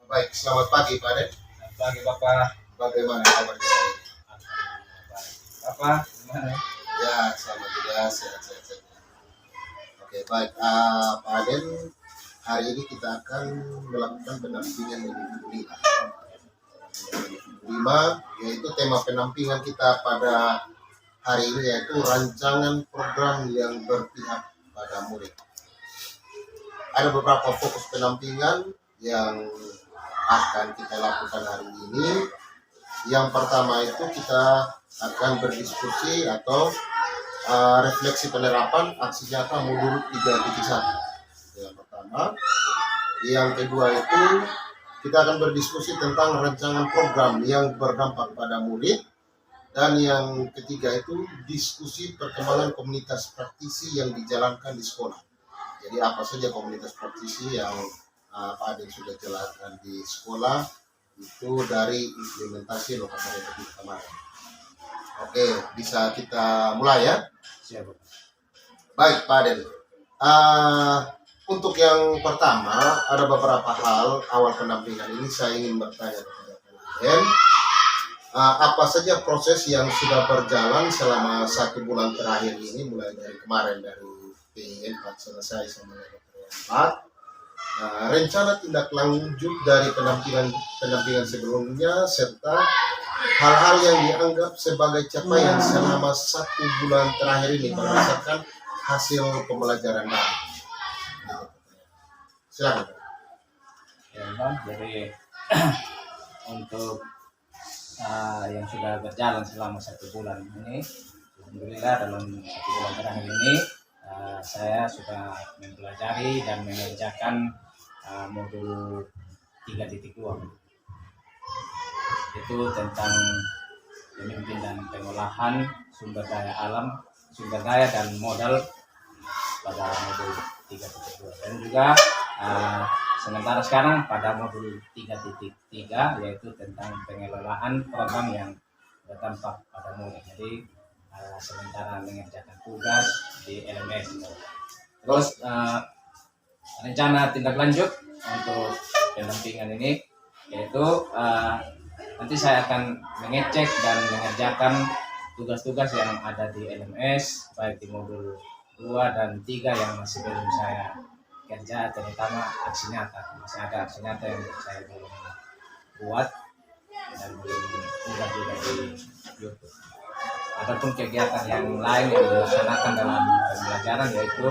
Baik, selamat pagi Pak Den. Selamat pagi Bapak. Bagaimana kabarnya hari ini? Alhamdulillah baik. Bapak gimana? Ya, selamat juga, sehat-sehat saja. Oke, baik. Pak Den, hari ini kita akan melakukan pendampingan individu 5, yaitu tema pendampingan kita pada hari ini yaitu rancangan program yang berpihak pada murid. Ada beberapa fokus pendampingan yang akan kita lakukan hari ini. Yang pertama itu kita akan berdiskusi atau refleksi penerapan aksi nyata modul 3.1. Yang pertama. Yang kedua itu kita akan berdiskusi tentang rancangan program yang berdampak pada murid. Dan yang ketiga itu diskusi perkembangan komunitas praktisi yang dijalankan di sekolah. Jadi apa saja komunitas praktisi yang Pak Adin sudah jelaskan di sekolah itu dari implementasi lokasi Republik kemarin. Oke, bisa kita mulai ya? Siap. Baik Pak Adin. Untuk yang pertama ada beberapa hal awal pendampingan ini saya ingin bertanya kepada Pak Adin. Apa saja proses yang sudah berjalan selama 1 bulan terakhir ini, mulai dari kemarin dari PI 4 selesai sampai PI 4, rencana tindak lanjut dari pendampingan sebelumnya serta hal-hal yang dianggap sebagai capaian selama 1 bulan terakhir ini berdasarkan hasil pembelajaran daring. Silakan. Ya, Bang. Jadi untuk yang sudah berjalan selama 1 bulan ini, alhamdulillah dalam 1 bulan terakhir ini saya sudah mempelajari dan mengerjakan modul 3.2. Itu tentang pemimpin dan pengolahan sumber daya alam, sumber daya dan modal pada modul 3.2. Dan juga sementara sekarang pada modul 3.3 yaitu tentang pengelolaan program yang berdampak pada murid. Jadi sementara mengerjakan tugas di LMS. Terus rencana tindak lanjut untuk pendampingan ini yaitu nanti saya akan mengecek dan mengerjakan tugas-tugas yang ada di LMS baik di modul 2 dan 3 yang masih belum saya kerja, terutama aksi nyata. Masih ada aksi nyata yang saya belum buat dan belum unggah juga di YouTube. Adapun kegiatan yang lain yang dilaksanakan dalam pembelajaran yaitu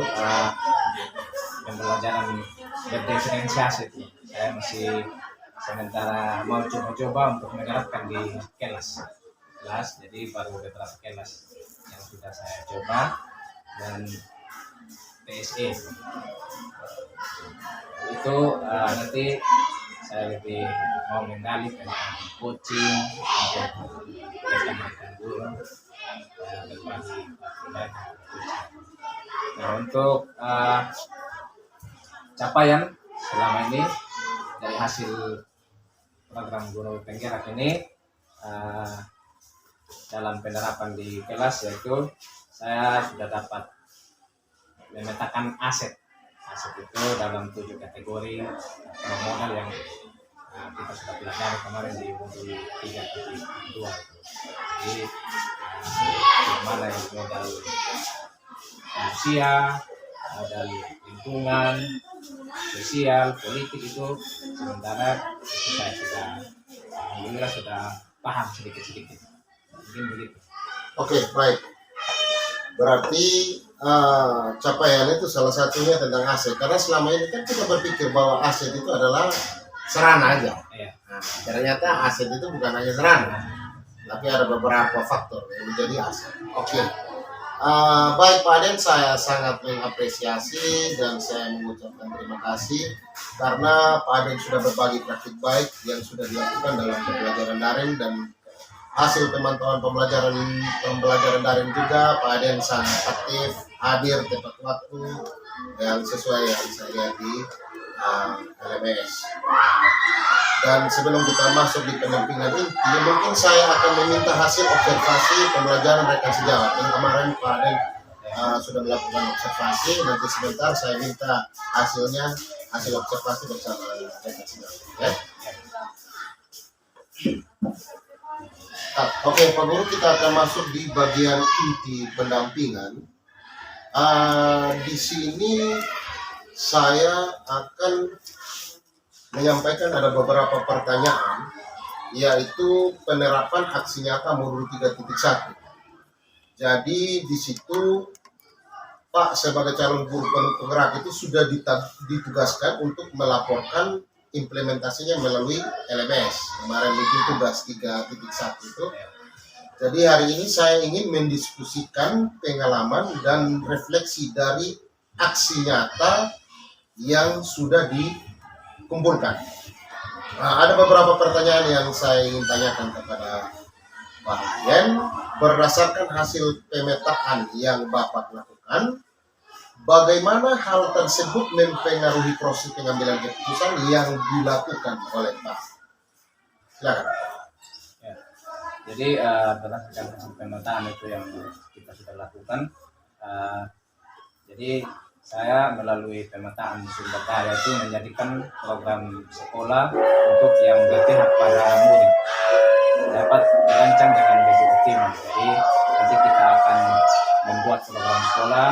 pembelajaran berdiferensiasi itu. Saya masih sementara mau coba-coba untuk menerapkan di kelas. Jadi baru beberapa kelas yang sudah saya coba dan PSE itu nanti saya lebih mau menggali tentang coaching untuk rekan-rekan guru berbagi mereka. Nah, untuk capaian selama ini dari hasil program guru penggerak ini dalam penerapan di kelas yaitu saya sudah dapat memetakan aset itu dalam 7 kategori modal yang kita sudah pelajari kemarin di modul 3.2. Jadi mana yang modal manusia, modal lingkungan, sosial, politik itu sementara itu saya sudah alhamdulillah sudah paham sedikit-sedikit. Mungkin begitu. Oke, baik. Berarti capaian itu salah satunya tentang aset. Karena selama ini kan kita berpikir bahwa aset itu adalah sarana aja. Iya. Nah, ternyata aset itu bukan hanya sarana, tapi ada beberapa faktor yang menjadi aset. Oke. Baik Pak Den, saya sangat mengapresiasi dan saya mengucapkan terima kasih karena Pak Den sudah berbagi praktik baik yang sudah dilakukan dalam pembelajaran daring dan hasil pemantauan pembelajaran daring juga. Pak Den sangat aktif, hadir tepat waktu yang sesuai yang saya lihat di LMS. Dan sebelum kita masuk di pendampingan inti, mungkin saya akan meminta hasil observasi pembelajaran rekan sejawat. Yang kemarin Pak Den sudah melakukan observasi, nanti sebentar saya minta hasil observasi bersama rekan sejawat. Ya. Oke, Pak Guru, kita akan masuk di bagian inti pendampingan. Di sini saya akan menyampaikan ada beberapa pertanyaan, yaitu penerapan aksi nyata modul 3.1. Jadi di situ Pak sebagai calon guru penggerak itu sudah ditugaskan untuk melaporkan implementasinya melalui LMS. Kemarin itu tugas 3.1 itu. Jadi hari ini saya ingin mendiskusikan pengalaman dan refleksi dari aksi nyata yang sudah dikumpulkan. Ada beberapa pertanyaan yang saya ingin tanyakan kepada Pak Yen. Berdasarkan hasil pemetaan yang Bapak lakukan, bagaimana hal tersebut mempengaruhi proses pengambilan keputusan yang dilakukan oleh Pak? Silakan. Ya. Jadi berdasarkan hasil pemetaan itu yang kita sudah lakukan, jadi saya melalui pemetaan sumber daya itu menjadikan program sekolah untuk yang berpihak pada murid dapat dirancang dengan lebih optimal. Jadi nanti kita akan membuat program sekolah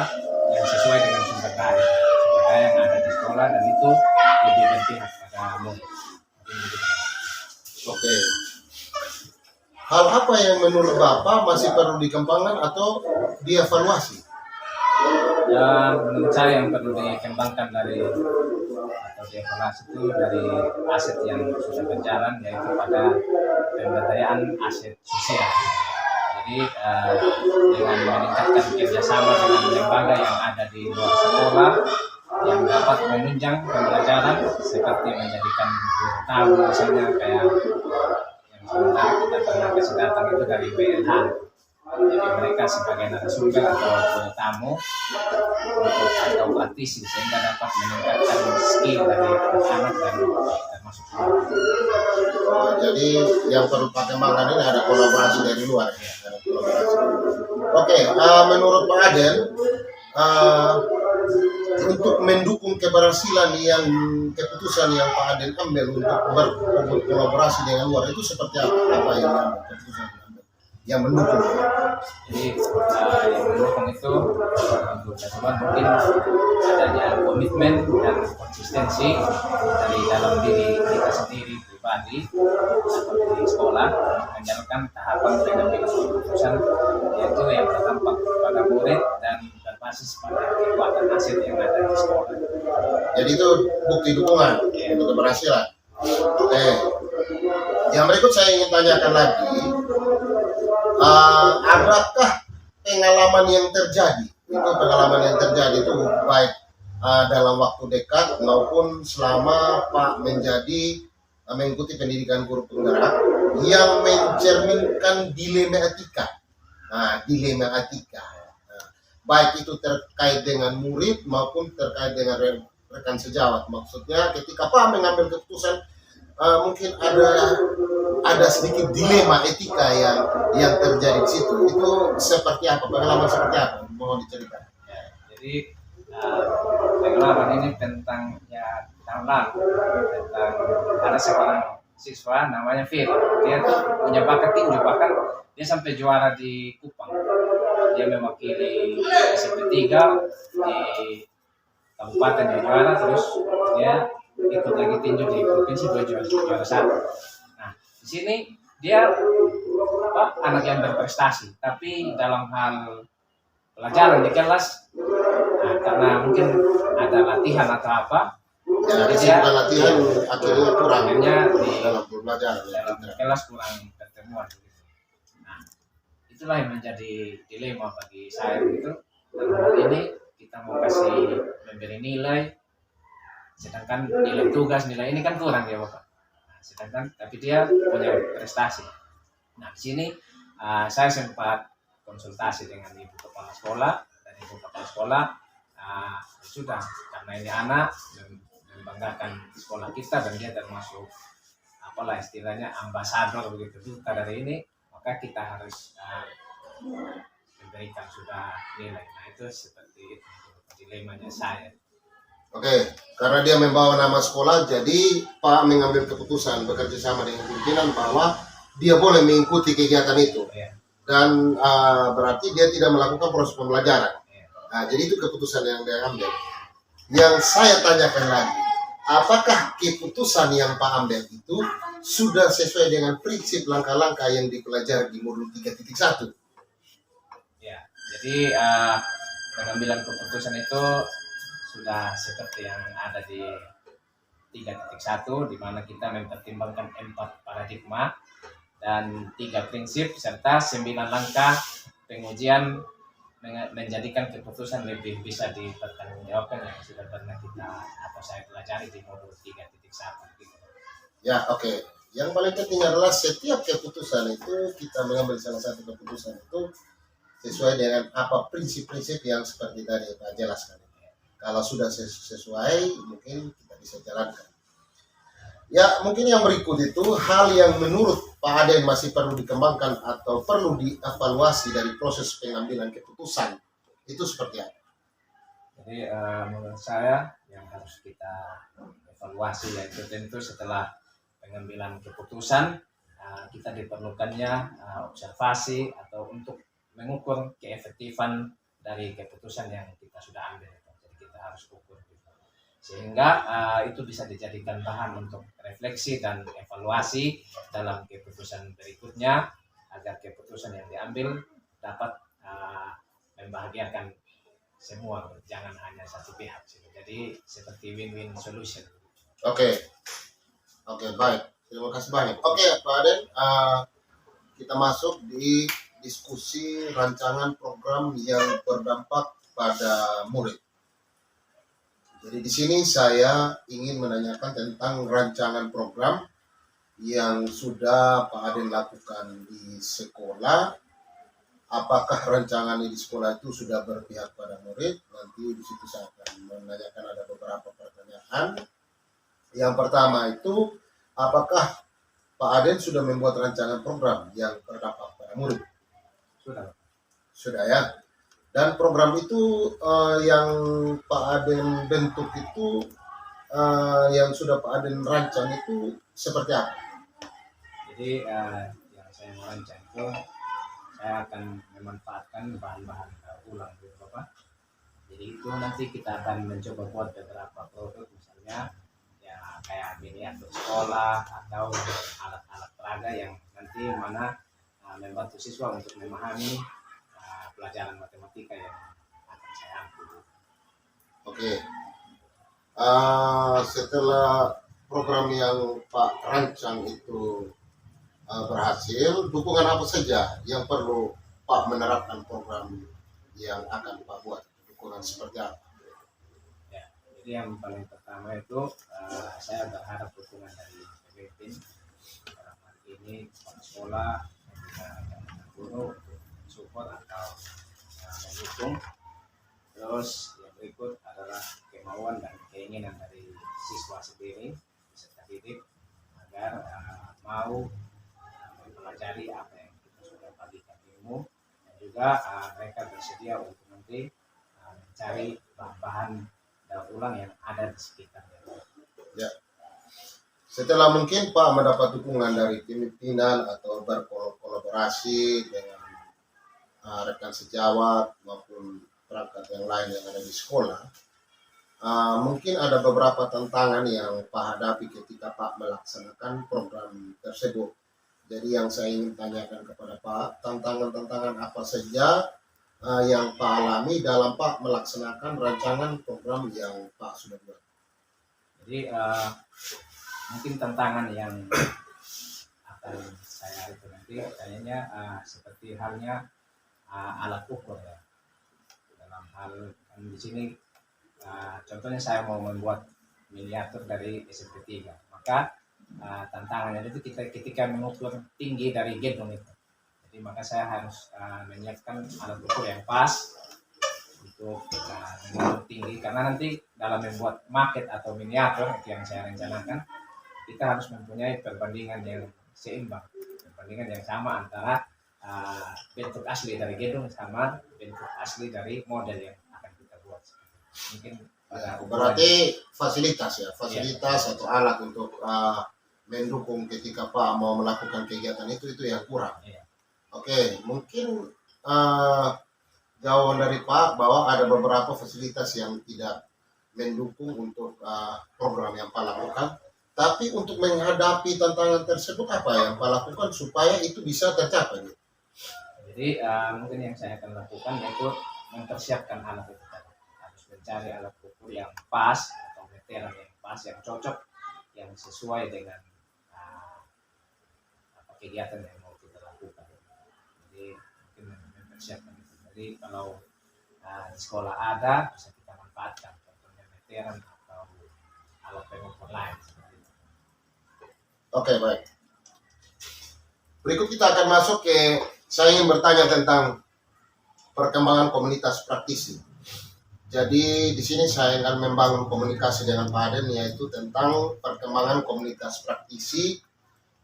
yang sesuai dengan sumber daya yang ada di sekolah, dan itu lebih berpihak pada murid. Oke. Hal apa yang menurut Bapak masih perlu dikembangkan atau dievaluasi? Ya, menurut saya yang perlu dikembangkan dari atau dievaluasi itu dari aset yang sudah berjalan, yaitu pada pemberdayaan aset sosial. Jadi dengan meningkatkan kerjasama dengan lembaga yang ada di luar sekolah yang dapat menunjang pembelajaran, seperti menjadikan guru tamu misalnya, kayak yang sementara kita pernah kasih datang itu dari BLH. Jadi mereka sebagai narasumber atau tamu untuk atau praktisi, sehingga dapat meningkatkan skill dari anak-anak dan termasuk Jadi yang perlu pakai makan ini ada kolaborasi dari luar. Ya, ada kolaborasi. Oke, menurut Pak Aden, untuk mendukung keberhasilan yang keputusan yang Pak Aden ambil untuk berkolaborasi dengan luar itu seperti apa yang keputusan yang mendukung? Jadi yang mendukung itu untuk teman mungkin adanya komitmen dan konsistensi dari dalam diri kita sendiri pribadi atau di sekolah menjalankan tahapan pengambilan keputusan, yaitu yang berdampak pada murid dan berbasis pada kekuatan aset yang ada di sekolah. Jadi itu bukti dukungan untuk keberhasilan. Oke. Yang berikut saya ingin tanyakan lagi, adakah pengalaman yang terjadi? Itu pengalaman yang terjadi itu baik dalam waktu dekat maupun selama Pak mengikuti pendidikan guru penggerak yang mencerminkan dilema etika. Dilema etika. Baik itu terkait dengan murid maupun terkait dengan rekan sejawat. Maksudnya ketika Pak mengambil keputusan, mungkin ada sedikit dilema etika yang terjadi di situ. Itu seperti apa? Pengalaman seperti apa? Mohon diceritakan. Ya, jadi pengalaman ini tentang ya tahun lalu, tentang ada seorang siswa namanya Phil. Dia tuh punya bakat tinju, bahkan dia sampai juara di Kupang. Dia mewakili SMP 3 di kabupaten, dia juara, terus dia ikut lagi tinju di provinsi, dia juara 1. Nah, di sini dia anak yang berprestasi, tapi dalam hal pelajaran di kelas, karena mungkin ada latihan atau apa, jadi dia latihan akhirnya kurang di dalam belajar, dalam kelas kurang pertemuan. Nah, itulah yang menjadi dilema bagi saya gitu. Dalam hal ini kita mau kasih memberi nilai, sedangkan nilai tugas, nilai ini kan kurang ya Bapak. Nah, sedangkan tapi dia punya prestasi. Nah, di sini saya sempat konsultasi dengan ibu kepala sekolah, dan ibu kepala sekolah sudah, karena ini anak membanggakan sekolah kita dan dia termasuk apalah istilahnya ambasador begitu duta dari ini, maka kita harus memberikan sudah nilai. Nah, itu seperti itu dilemanya saya. Oke, karena dia membawa nama sekolah, jadi Pak mengambil keputusan bekerja sama dengan pimpinan bahwa dia boleh mengikuti kegiatan itu. Ya, Dan berarti dia tidak melakukan proses pembelajaran. ya. Nah, jadi itu keputusan yang dia ambil. Yang saya tanyakan lagi, apakah keputusan yang Pak ambil itu sudah sesuai dengan prinsip langkah-langkah yang dipelajari di modul 3.1? Ya, jadi pengambilan keputusan itu sudah seperti yang ada di 3.1, di mana kita mempertimbangkan 4 paradigma dan 3 prinsip serta 9 langkah pengujian menjadikan keputusan lebih bisa dipertanggungjawabkan yang sudah pernah kita atau saya pelajari di modul 3.1 gitu. Ya, oke. Yang paling penting adalah setiap keputusan itu kita mengambil salah satu keputusan itu sesuai dengan apa prinsip-prinsip yang seperti tadi Pak jelaskan. Kalau sudah sesuai, mungkin kita bisa jalankan. Ya, mungkin yang berikut itu hal yang menurut Pak Aden masih perlu dikembangkan atau perlu dievaluasi dari proses pengambilan keputusan. Itu seperti apa? Jadi menurut saya yang harus kita evaluasi yaitu tentu setelah pengambilan keputusan kita diperlukannya observasi atau untuk mengukur keefektifan dari keputusan yang kita sudah ambil. Jadi kita harus ukur gitu. Sehingga itu bisa dijadikan bahan untuk refleksi dan evaluasi dalam keputusan berikutnya agar keputusan yang diambil dapat membahagiakan semua, jangan hanya satu pihak. Jadi seperti win-win solution. Oke, baik. Terima kasih banyak. Oke, Pak Aden, kita masuk di diskusi rancangan program yang berdampak pada murid. Jadi di sini saya ingin menanyakan tentang rancangan program yang sudah Pak Aden lakukan di sekolah. Apakah rancangan di sekolah itu sudah berpihak pada murid? Nanti di situ saya akan menanyakan ada beberapa pertanyaan. Yang pertama itu, apakah Pak Aden sudah membuat rancangan program yang berdampak pada murid? Sudah. Sudah ya. Dan program itu yang Pak Aden bentuk itu, yang sudah Pak Aden rancang itu seperti apa? Jadi yang saya merancang itu saya akan memanfaatkan bahan-bahan ulang gitu Bapak. Jadi itu nanti kita akan mencoba buat beberapa produk misalnya ya kayak miniatur sekolah atau alat-alat peraga yang nanti mana membantu siswa untuk memahami pelajaran matematika yang akan saya ambil. Oke. Setelah program yang Pak rancang itu berhasil, dukungan apa saja yang perlu Pak menerapkan program yang akan Pak buat? Dukungan seperti apa? Ya, jadi yang paling pertama itu saya berharap dukungan dari pemimpin dalam hal ini kepala sekolah dan juga guru untuk support atau mendukung. Terus yang berikut adalah kemauan dan keinginan dari siswa sendiri peserta didik agar mau mempelajari apa yang kita sudah bagikan ilmu dan juga mereka bersedia untuk nanti mencari bahan-bahan daur ulang yang ada di sekitarnya. Ya. Setelah mungkin Pak mendapat dukungan dari pimpinan atau berkolaborasi dengan rekan sejawat maupun perangkat yang lain yang ada di sekolah, mungkin ada beberapa tantangan yang Pak hadapi ketika Pak melaksanakan program tersebut. Jadi yang saya ingin tanyakan kepada Pak, tantangan-tantangan apa saja yang Pak alami dalam Pak melaksanakan rancangan program yang Pak sudah buat? Jadi mungkin tantangan yang akan saya itu nanti kayaknya seperti halnya alat ukur ya. Dalam hal di sini contohnya saya mau membuat miniatur dari SMP 3, maka tantangannya itu kita ketika mengukur tinggi dari gedung itu. Jadi maka saya harus menyiapkan alat ukur yang pas untuk mengukur tinggi, karena nanti dalam membuat maket atau miniatur yang saya rencanakan kita harus mempunyai perbandingan yang seimbang, perbandingan yang sama antara bentuk asli dari gedung sama bentuk asli dari model yang akan kita buat. Mungkin Ya, berarti fasilitas ya, fasilitas atau alat untuk mendukung ketika Pak mau melakukan kegiatan itu yang kurang. Iya. Oke, mungkin jawaban dari Pak bahwa ada beberapa fasilitas yang tidak mendukung untuk program yang Pak lakukan. Tapi untuk menghadapi tantangan tersebut apa yang Pak lakukan supaya itu bisa tercapai? Jadi mungkin yang saya akan lakukan yaitu mempersiapkan alat itu tadi. Harus mencari alat ukur yang pas atau meteran yang pas, yang cocok, yang sesuai dengan apa kegiatan yang mau kita lakukan. Jadi mungkin mempersiapkan itu. Jadi kalau di sekolah ada bisa kita manfaatkan, contohnya meteran atau alat pengukur lain. Seperti itu. Oke, baik. Berikut kita akan masuk ke, saya ingin bertanya tentang perkembangan komunitas praktisi. Jadi di sini saya akan membangun komunikasi dengan Pak Aden, yaitu tentang perkembangan komunitas praktisi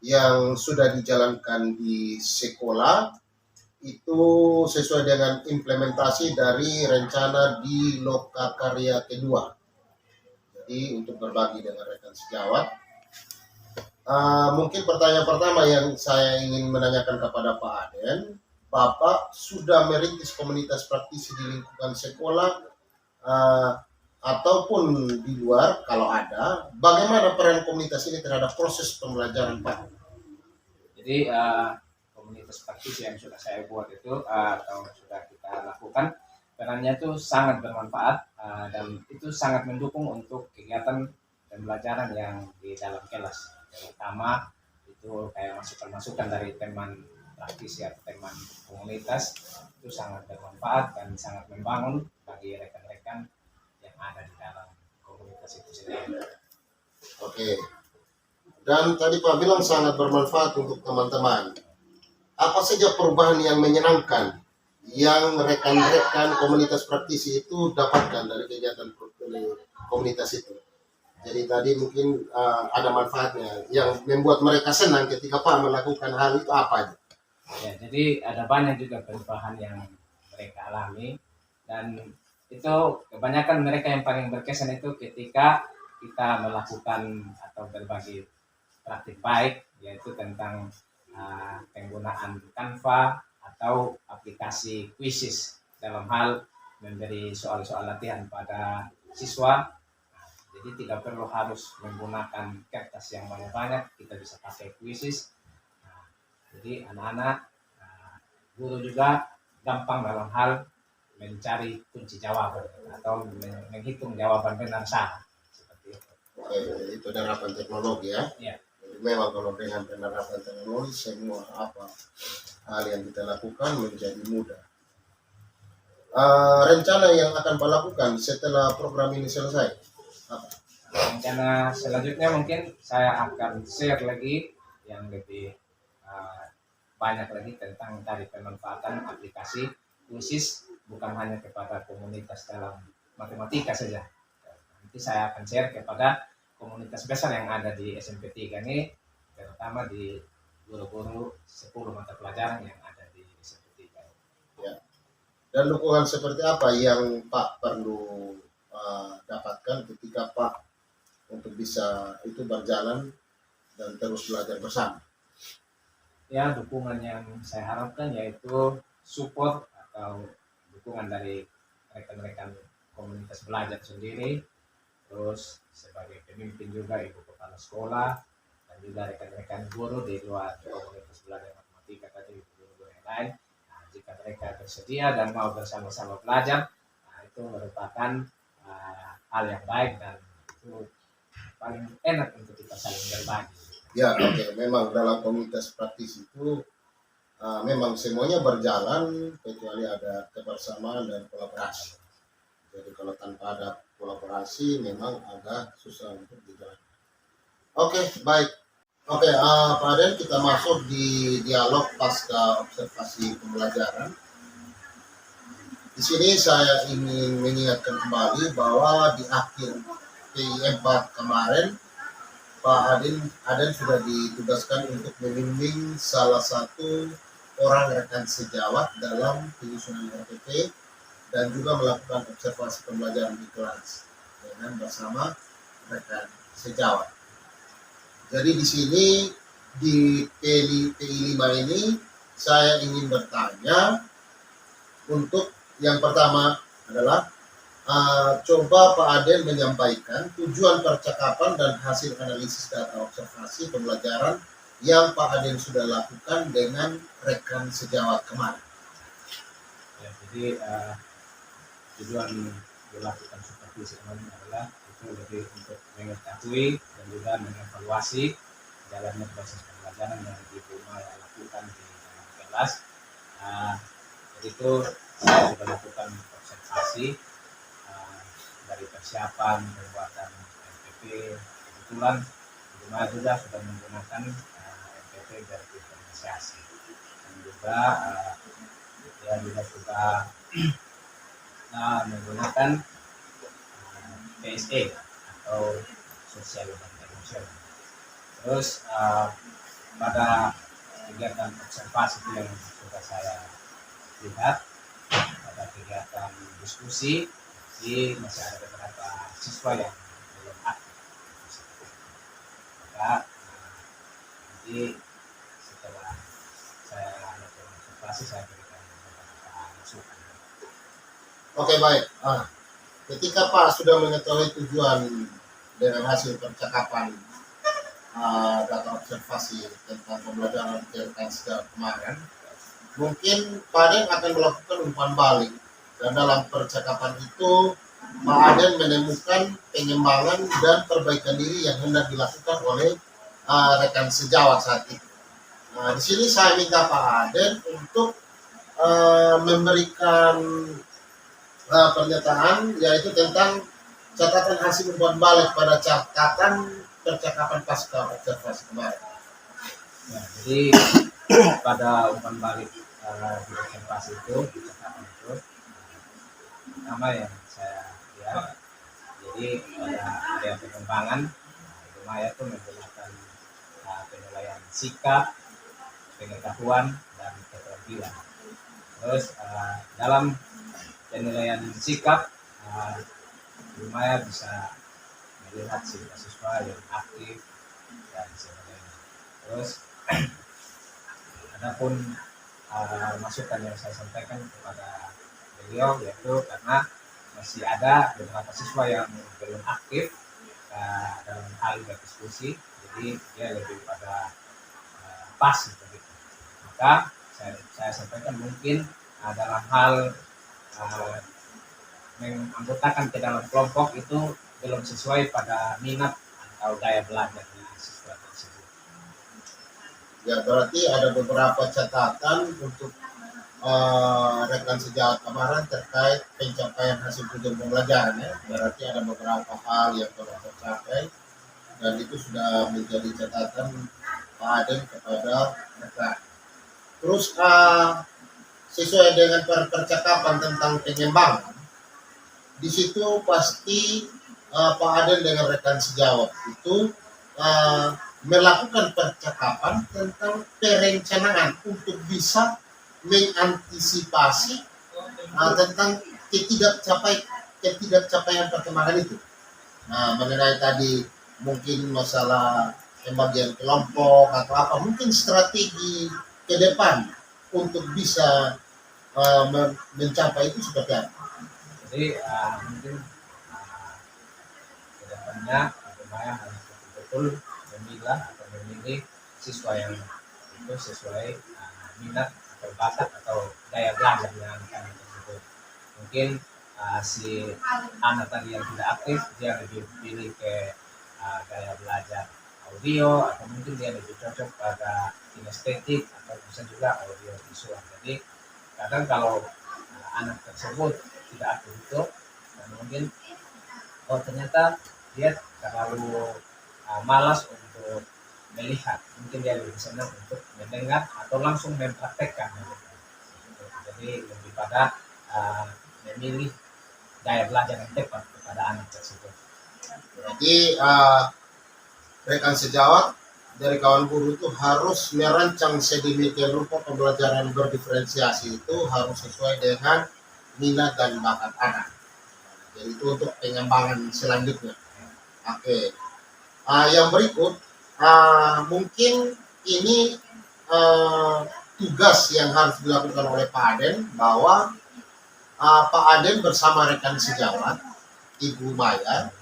yang sudah dijalankan di sekolah itu sesuai dengan implementasi dari rencana di Lokakarya kedua. Jadi untuk berbagi dengan rekan sejawat. Mungkin pertanyaan pertama yang saya ingin menanyakan kepada Pak Aden, Bapak sudah merintis komunitas praktisi di lingkungan sekolah ataupun di luar kalau ada, bagaimana peran komunitas ini terhadap proses pembelajaran Pak? Jadi komunitas praktisi yang sudah saya buat itu atau sudah kita lakukan, perannya itu sangat bermanfaat dan itu sangat mendukung untuk kegiatan pembelajaran yang di dalam kelas. Terutama itu kayak masukan-masukan dari teman praktisi atau teman komunitas itu sangat bermanfaat dan sangat membangun bagi rekan-rekan yang ada di dalam komunitas itu sendiri. Oke. Dan tadi Pak bilang sangat bermanfaat untuk teman-teman. Apa saja perubahan yang menyenangkan yang rekan-rekan komunitas praktisi itu dapatkan dari kegiatan komunitas itu? Jadi tadi mungkin ada manfaatnya yang membuat mereka senang ketika Pak melakukan hal itu apa? Ya, jadi ada banyak juga perubahan yang mereka alami dan itu kebanyakan mereka yang paling berkesan itu ketika kita melakukan atau berbagi praktik baik, yaitu tentang penggunaan Canva atau aplikasi Quizzes dalam hal memberi soal-soal latihan pada siswa. Jadi tidak perlu harus menggunakan kertas yang banyak-banyak, kita bisa pakai Quizzes. Jadi anak-anak, guru juga gampang dalam hal mencari kunci jawaban atau menghitung jawaban benar salah. Seperti itu. Oke, itu penerapan teknologi ya. Ya. Jadi memang kalau dengan penerapan teknologi semua hal yang kita lakukan menjadi mudah. Rencana yang akan Pak lakukan setelah program ini selesai? Rencana selanjutnya mungkin saya akan share lagi yang lebih banyak lagi tentang tadi pemanfaatan aplikasi khusus bukan hanya kepada komunitas dalam matematika saja. Nanti saya akan share kepada komunitas besar yang ada di SMP 3 ini, terutama di guru-guru 10 mata pelajaran yang ada di SMP 3. Ya. Dan dukungan seperti apa yang Pak perlu dapatkan ketika Pak untuk bisa itu berjalan dan terus belajar bersama? Ya, dukungan yang saya harapkan yaitu support atau dukungan dari rekan-rekan komunitas belajar sendiri, terus sebagai pemimpin juga ibu kepala sekolah dan juga rekan-rekan guru di luar komunitas belajar matematika tadi, guru-guru yang lain. Nah, jika mereka bersedia dan mau bersama-sama belajar, itu merupakan hal yang baik dan itu paling enak untuk kita saling berbagi. Ya, oke. Memang dalam komunitas praktisi itu memang semuanya berjalan kecuali ada kebersamaan dan kolaborasi. Jadi kalau tanpa ada kolaborasi memang agak susah untuk dijalankan. Oke, baik. Oke, Pak Aden, kita masuk di dialog pasca observasi pembelajaran. Di sini saya ingin mengingatkan kembali bahwa di akhir PIM kemarin Pak Aden sudah ditugaskan untuk membimbing salah satu orang rekan sejawat dalam penyusunan RPP dan juga melakukan observasi pembelajaran di kelas. dengan bersama rekan sejawat. Jadi di sini di PI 5 ini saya ingin bertanya untuk yang pertama adalah coba Pak Aden menyampaikan tujuan percakapan dan hasil analisis data observasi pembelajaran yang Pak Aden sudah lakukan dengan rekan sejawat kemarin. Ya, jadi tujuan dilakukan supervisi kemarin adalah itu lebih untuk mengetahui dan juga mengevaluasi jalannya proses pembelajaran yang Ibu Maya lakukan di dalam kelas. Jadi itu saya sudah lakukan observasi dari persiapan pembuatan MPP. Kebetulan Ibu Maya juga sudah menggunakan MPP berdiferensiasi dan juga dia juga sudah menggunakan PSE atau sosial dan emosional. Terus pada kegiatan observasi itu yang sudah saya lihat, pada kegiatan diskusi masih ada beberapa siswa yang belum aktif. Maka nanti setelah saya lakukan observasi saya berikan beberapa masukan. Oke, baik. Ketika Pak sudah mengetahui tujuan dengan hasil percakapan data observasi tentang pembelajaran rekan sejawat kemarin, mungkin Pak Aden akan melakukan umpan balik, dan dalam percakapan itu Pak Aden menemukan pengembangan dan perbaikan diri yang hendak dilakukan oleh rekan sejawat saat itu. Di sini saya minta Pak Aden untuk memberikan pernyataan, yaitu tentang catatan hasil umpan balik pada catatan percakapan pasca observasi kemarin. Ya, jadi pada umpan balik di observasi itu, di catatan itu, pertama yang saya lihat, jadi pada area pengembangan, Ibu Maya itu menggunakan penilaian sikap, pengetahuan, dan keterampilan. Terus dalam penilaian sikap, Ibu Maya bisa melihat siswa yang aktif dan sebagainya. Terus adapun masukan yang saya sampaikan kepada beliau, yaitu karena masih ada beberapa siswa yang belum aktif dalam hal berdiskusi, jadi dia lebih pada pasif begitu. Maka saya sampaikan mungkin dalam hal menganggotakan ke dalam kelompok itu belum sesuai pada minat atau daya belajar di siswa tersebut. Ya, berarti ada beberapa catatan untuk rekan sejawat kemarin terkait pencapaian hasil tujuan pembelajaran, ya. Berarti ada beberapa hal yang telah tercapai dan itu sudah menjadi catatan Pak Aden kepada rekan. Terus sesuai dengan percakapan tentang pengembangan, di situ pasti Pak Aden dengan rekan sejawat itu melakukan percakapan tentang perencanaan untuk bisa mengantisipasi tentang ketidakcapaian perkembangan itu. Mengenai tadi mungkin masalah pembagian kelompok atau apa, mungkin strategi ke depan untuk bisa mencapai itu seperti apa? Jadi mungkin kedepannya Ibu Maya harus betul-betul memilah atau memilih siswa yang itu sesuai minat atau bakat atau daya belajar yang akan tersebut. Mungkin si anak tadi yang tidak aktif dia lebih pilih ke gaya belajar audio, atau mungkin dia lebih cocok pada kinestetik atau bisa juga audio visual. Jadi kadang kalau anak tersebut tidak aktif itu, dan mungkin ternyata dia terlalu malas untuk melihat, mungkin dia lebih senang untuk mendengar atau langsung mempraktekkan. Jadi lebih pada memilih daya belajar yang tepat kepada anak tersebut. Berarti rekan sejawat dari kawan guru itu harus merancang sedemikian rupa pembelajaran berdiferensiasi itu harus sesuai dengan minat dan bakat anak. Jadi itu untuk pengembangan selanjutnya. Oke. Yang berikut mungkin ini tugas yang harus dilakukan oleh Pak Aden, bahwa Pak Aden bersama rekan sejawat Ibu Maya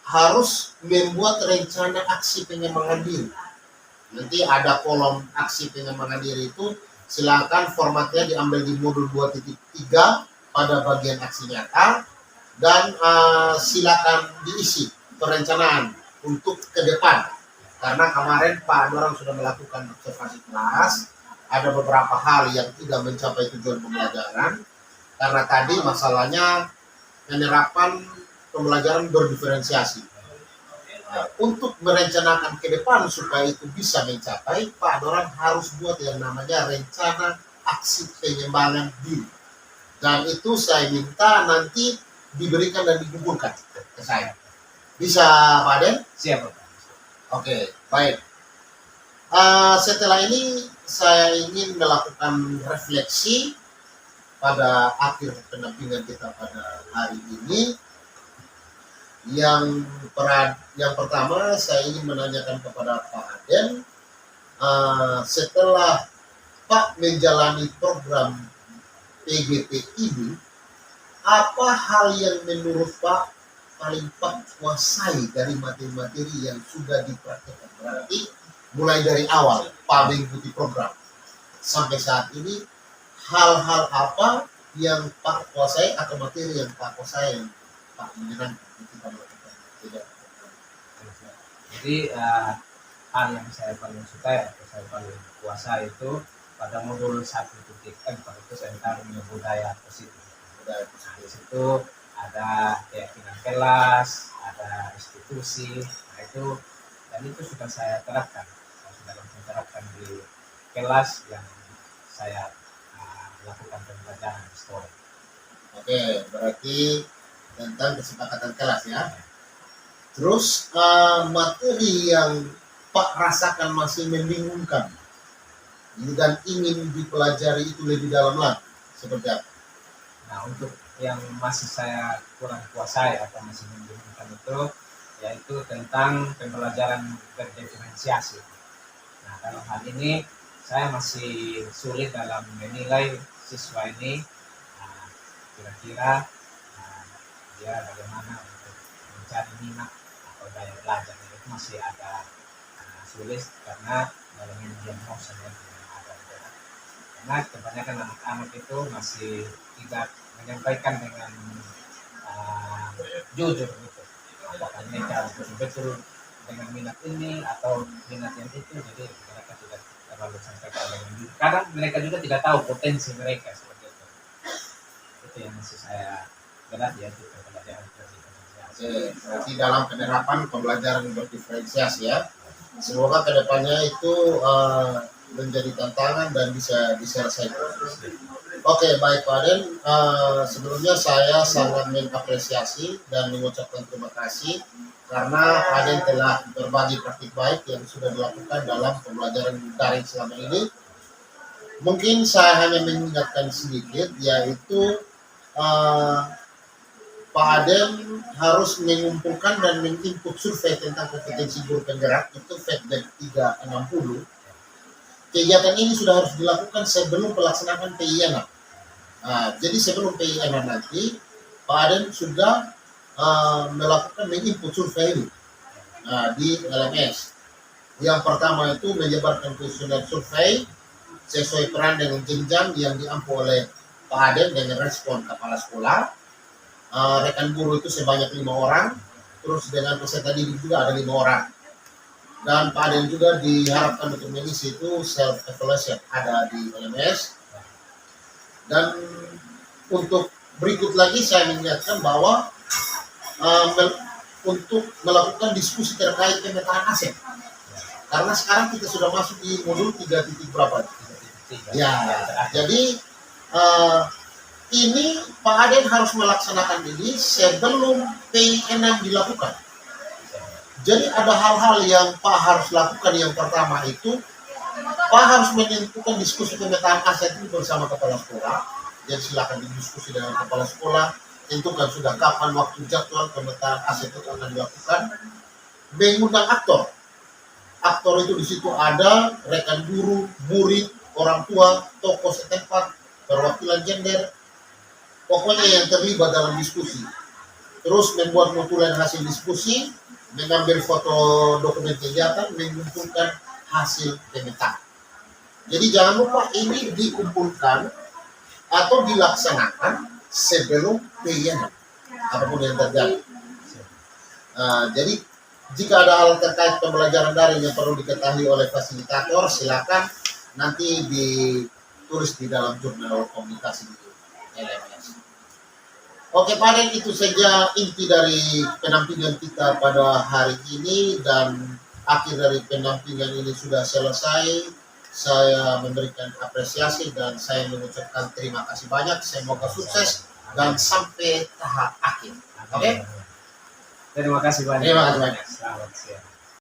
harus membuat rencana aksi pengembangan diri. Nanti ada kolom aksi pengembangan diri itu, silakan formatnya diambil di modul 2.3 pada bagian aksi nyata, dan silakan diisi perencanaan untuk ke depan. Karena kemarin Pak Dorang sudah melakukan observasi kelas, ada beberapa hal yang tidak mencapai tujuan pembelajaran, karena tadi masalahnya penerapan pembelajaran berdiferensiasi. Nah, untuk merencanakan ke depan supaya itu bisa mencapai, Pak Dorang harus buat yang namanya rencana aksi pengembangan diri. Dan itu saya minta nanti diberikan dan dikumpulkan ke saya. Bisa, Pak Den? Siap, Pak. Oke, baik. Setelah ini saya ingin melakukan refleksi pada akhir pendampingan kita pada hari ini. Yang pertama saya ingin menanyakan kepada Pak Aden, setelah Pak menjalani program PGP ini, apa hal yang menurut Pak paling Pak kuasai dari materi-materi yang sudah dipraktekkan? Berarti mulai dari awal Pak mengikuti program sampai saat ini, hal-hal apa yang Pak kuasai atau materi yang Pak kuasai yang Pak menyenangkan ketika melakukan kegiatan? Jadi hal yang saya paling suka atau saya paling kuasai itu pada modul 1.4 itu tentang budaya positif. Di situ ada keyakinan kelas, ada institusi, nah itu, dan itu sudah saya terapkan, di kelas yang saya lakukan pembelajaran histori. Oke, berarti tentang kesepakatan kelas ya. Terus materi yang Pak rasakan masih membingungkan dan ingin dipelajari itu lebih dalam lagi, seperti apa? Nah, untuk yang masih saya kurang kuasai atau masih membingungkan itu, yaitu tentang pembelajaran berdiferensiasi. Nah, dalam hal ini saya masih sulit dalam menilai siswa ini kira-kira dia bagaimana untuk mencari minat atau daya belajar. Itu masih agak sulit karena dalam diagnosa yang ada. Karena kebanyakan anak-anak itu masih tidak menyampaikan dengan jujur gitu. Apakah mereka betul-betul dengan minat ini atau minat yang itu, jadi mereka tidak terlalu sampaikan dengan jujur. Kadang mereka juga tidak tahu potensi mereka seperti itu. Itu yang masih saya berat, yaitu pembelajaran berdiferensiasi. Berarti dalam penerapan pembelajaran berdiferensiasi ya. Semoga kedepannya itu menjadi tantangan dan bisa diselesaikan. Oke, baik Pak Aden. Sebelumnya saya sangat mengapresiasi dan mengucapkan terima kasih karena Pak Aden telah berbagi praktik baik yang sudah dilakukan dalam pembelajaran daring selama ini. Mungkin saya hanya mengingatkan sedikit, yaitu Pak Aden harus mengumpulkan dan menginput survei tentang kompetensi guru penggerak, itu feedback 360. Kegiatan ini sudah harus dilakukan sebelum pelaksanaan PIN. Jadi sebelum PIN nanti, Pak Aden sudah melakukan menginput survei ini di LMS. Yang pertama itu menyebarkan kuesioner survei sesuai peran dengan jenjang yang diampu oleh Pak Aden dengan respon kepala sekolah. Rekan guru itu sebanyak 5 orang, terus dengan peserta didik juga ada 5 orang. Dan Pak Aden juga diharapkan untuk mengisi itu self evaluation ada di LMS. Dan untuk berikut lagi saya mengingatkan bahwa untuk melakukan diskusi terkait pemetaan aset. Karena sekarang kita sudah masuk di modul 3 titik berapa? Ya, jadi ini Pak Aden harus melaksanakan ini sebelum PIN dilakukan. Jadi ada hal-hal yang Pak harus lakukan. Yang pertama itu Pak harus menentukan diskusi pemetaan aset ini bersama kepala sekolah. Jadi silakan didiskusi dengan kepala sekolah tentukan sudah kapan waktu jadwal pemetaan aset itu akan dilakukan. Mengundang aktor. Aktor itu di situ ada rekan guru, murid, orang tua, tokoh setempat, perwakilan gender, pokoknya yang terlibat dalam diskusi. Terus membuat notulen hasil diskusi, mengambil foto dokumen kegiatan, mengumpulkan hasil pemetaan. Jadi jangan lupa ini dikumpulkan atau dilaksanakan sebelum PIN, apapun yang terjadi. Jadi jika ada hal terkait pembelajaran daring yang perlu diketahui oleh fasilitator, silakan nanti ditulis di dalam jurnal komunikasi di LMS. Oke, paling itu saja inti dari penampilan kita pada hari ini, dan akhir dari penampilan ini sudah selesai. Saya memberikan apresiasi dan saya mengucapkan terima kasih banyak. Semoga sukses dan sampai tahap akhir. Oke? Terima kasih banyak. Terima kasih banyak. Selamat siang.